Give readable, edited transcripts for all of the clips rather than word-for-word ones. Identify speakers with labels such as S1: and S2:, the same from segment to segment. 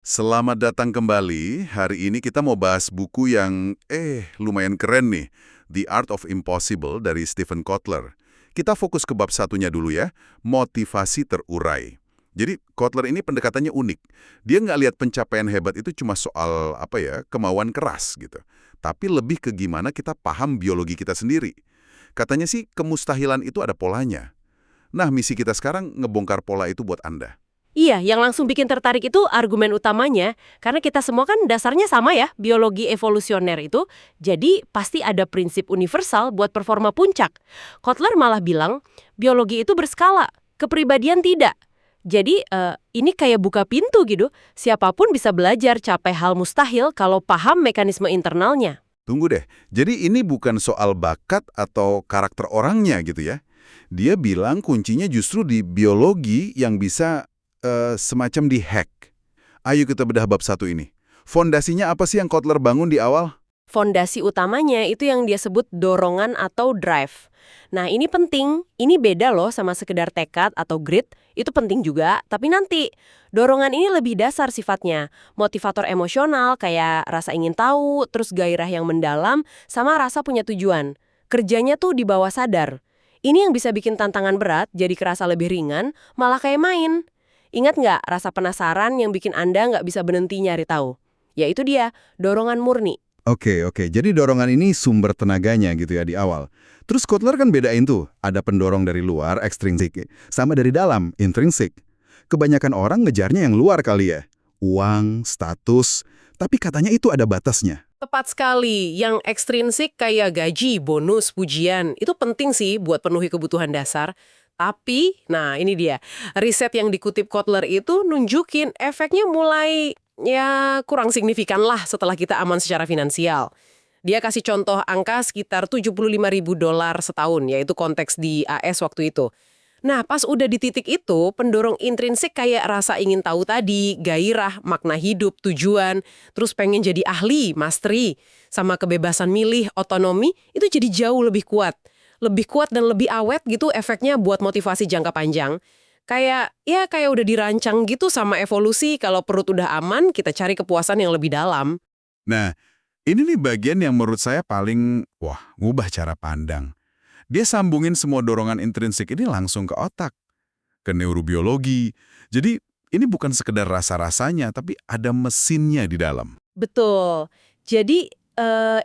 S1: Selamat datang kembali. Hari ini kita mau bahas buku yang lumayan keren nih. The Art of Impossible dari Stephen Kotler. Kita fokus ke bab satunya dulu ya, motivasi terurai. Jadi Kotler ini pendekatannya unik. Dia nggak lihat pencapaian hebat itu cuma soal kemauan keras gitu. Tapi lebih ke gimana kita paham biologi kita sendiri. Katanya sih kemustahilan itu ada polanya. Nah, misi kita sekarang ngebongkar pola itu buat Anda.
S2: Iya, yang langsung bikin tertarik itu argumen utamanya, karena kita semua kan dasarnya sama ya, biologi evolusioner itu, jadi pasti ada prinsip universal buat performa puncak. Kotler malah bilang, biologi itu berskala, kepribadian tidak. Jadi, ini kayak buka pintu gitu, siapapun bisa belajar capai hal mustahil kalau paham mekanisme internalnya.
S1: Tunggu deh, jadi ini bukan soal bakat atau karakter orangnya gitu ya. Dia bilang kuncinya justru di biologi yang bisa semacam dihack. Ayo kita bedah bab satu ini. Fondasinya apa sih yang Kotler bangun di awal?
S2: Fondasi utamanya itu yang dia sebut dorongan atau drive. Nah, ini penting. Ini beda loh sama sekedar tekad atau grit. Itu penting juga, tapi nanti. Dorongan ini lebih dasar sifatnya. Motivator emosional kayak rasa ingin tahu, terus gairah yang mendalam, sama rasa punya tujuan. Kerjanya tuh di bawah sadar. Ini yang bisa bikin tantangan berat jadi kerasa lebih ringan, malah kayak main. Ingat nggak rasa penasaran yang bikin Anda nggak bisa berhenti nyari tahu? Ya itu dia, dorongan murni.
S3: Oke. Jadi dorongan ini sumber tenaganya gitu ya di awal. Terus Kotler kan bedain tuh, ada pendorong dari luar, ekstrinsik, sama dari dalam, intrinsik. Kebanyakan orang ngejarnya yang luar kali ya. Uang, status, tapi katanya itu ada batasnya.
S2: Tepat sekali, yang ekstrinsik kayak gaji, bonus, pujian, itu penting sih buat penuhi kebutuhan dasar. Tapi, nah ini dia, riset yang dikutip Kotler itu nunjukin efeknya mulai ya kurang signifikan lah setelah kita aman secara finansial. Dia kasih contoh angka sekitar 75.000 dolar setahun, yaitu konteks di AS waktu itu. Nah, pas udah di titik itu, pendorong intrinsik kayak rasa ingin tahu tadi, gairah, makna hidup, tujuan, terus pengen jadi ahli, mastery, sama kebebasan milih, otonomi, itu jadi jauh lebih kuat. Lebih kuat dan lebih awet gitu efeknya buat motivasi jangka panjang. Kayak udah dirancang gitu sama evolusi, kalau perut udah aman, kita cari kepuasan yang lebih dalam.
S1: Nah, ini nih bagian yang menurut saya paling, ngubah cara pandang. Dia sambungin semua dorongan intrinsik ini langsung ke otak, ke neurobiologi. Jadi, ini bukan sekedar rasa-rasanya, tapi ada mesinnya di dalam.
S2: Betul. Jadi,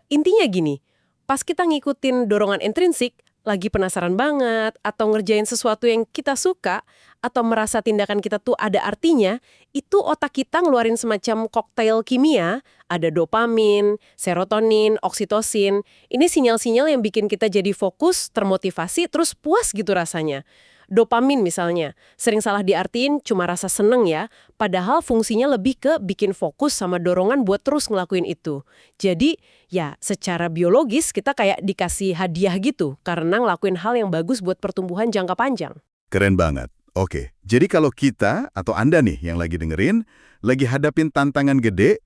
S2: intinya gini, pas kita ngikutin dorongan intrinsik, lagi penasaran banget, atau ngerjain sesuatu yang kita suka, atau merasa tindakan kita tuh ada artinya, itu otak kita ngeluarin semacam koktail kimia, ada dopamin, serotonin, oksitosin. Ini sinyal-sinyal yang bikin kita jadi fokus, termotivasi, terus puas gitu rasanya. Dopamin misalnya, sering salah diartiin cuma rasa seneng ya, padahal fungsinya lebih ke bikin fokus sama dorongan buat terus ngelakuin itu. Jadi, ya secara biologis kita kayak dikasih hadiah gitu, karena ngelakuin hal yang bagus buat pertumbuhan jangka panjang.
S1: Keren banget. Oke, jadi kalau kita atau Anda nih yang lagi dengerin, lagi hadapin tantangan gede,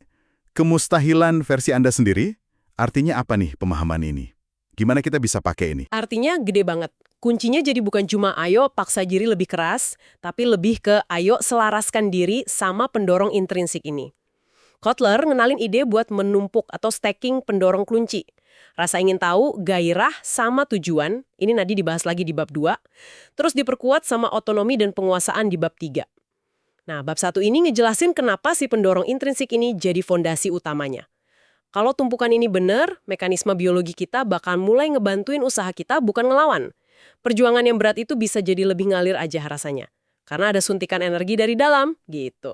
S1: kemustahilan versi Anda sendiri, artinya apa nih pemahaman ini? Gimana kita bisa pakai ini?
S2: Artinya gede banget. Kuncinya jadi bukan cuma ayo paksa diri lebih keras, tapi lebih ke ayo selaraskan diri sama pendorong intrinsik ini. Kotler ngenalin ide buat menumpuk atau stacking pendorong kunci. Rasa ingin tahu, gairah, sama tujuan, ini nanti dibahas lagi di bab 2, terus diperkuat sama otonomi dan penguasaan di bab 3. Nah, bab 1 ini ngejelasin kenapa si pendorong intrinsik ini jadi fondasi utamanya. Kalau tumpukan ini benar, mekanisme biologi kita bakal mulai ngebantuin usaha kita bukan ngelawan. Perjuangan yang berat itu bisa jadi lebih ngalir aja rasanya. Karena ada suntikan energi dari dalam, gitu.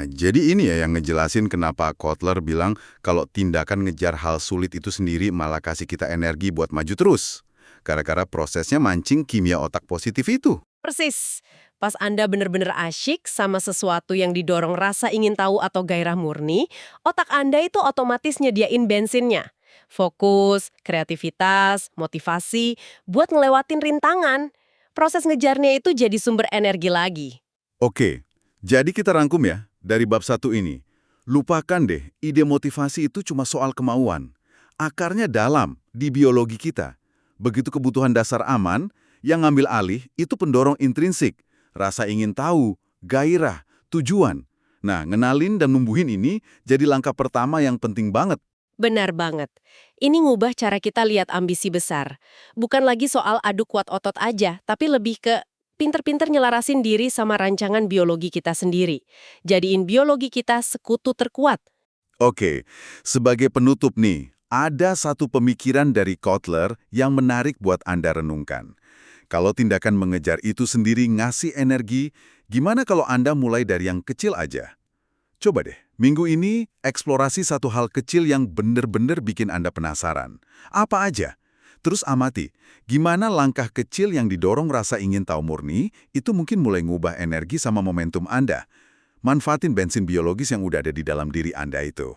S1: Jadi ini ya yang ngejelasin kenapa Kotler bilang kalau tindakan ngejar hal sulit itu sendiri malah kasih kita energi buat maju terus. Gara-gara prosesnya mancing kimia otak positif itu.
S2: Persis. Pas Anda bener-bener asyik sama sesuatu yang didorong rasa ingin tahu atau gairah murni, otak Anda itu otomatis nyediain bensinnya. Fokus, kreativitas, motivasi, buat ngelewatin rintangan. Proses ngejarnya itu jadi sumber energi lagi.
S1: Oke, jadi kita rangkum ya dari bab satu ini. Lupakan deh, ide motivasi itu cuma soal kemauan. Akarnya dalam, di biologi kita. Begitu kebutuhan dasar aman, yang ngambil alih itu pendorong intrinsik. Rasa ingin tahu, gairah, tujuan. Nah, ngenalin dan numbuhin ini jadi langkah pertama yang penting banget.
S2: Benar banget. Ini ngubah cara kita lihat ambisi besar. Bukan lagi soal adu kuat otot aja, tapi lebih ke pinter-pinter nyelarasin diri sama rancangan biologi kita sendiri. Jadiin biologi kita sekutu terkuat.
S1: Oke, sebagai penutup nih, ada satu pemikiran dari Kotler yang menarik buat Anda renungkan. Kalau tindakan mengejar itu sendiri ngasih energi, gimana kalau Anda mulai dari yang kecil aja? Coba deh, minggu ini eksplorasi satu hal kecil yang bener-bener bikin Anda penasaran. Apa aja? Terus amati, gimana langkah kecil yang didorong rasa ingin tahu murni, itu mungkin mulai ngubah energi sama momentum Anda. Manfaatin bensin biologis yang udah ada di dalam diri Anda itu.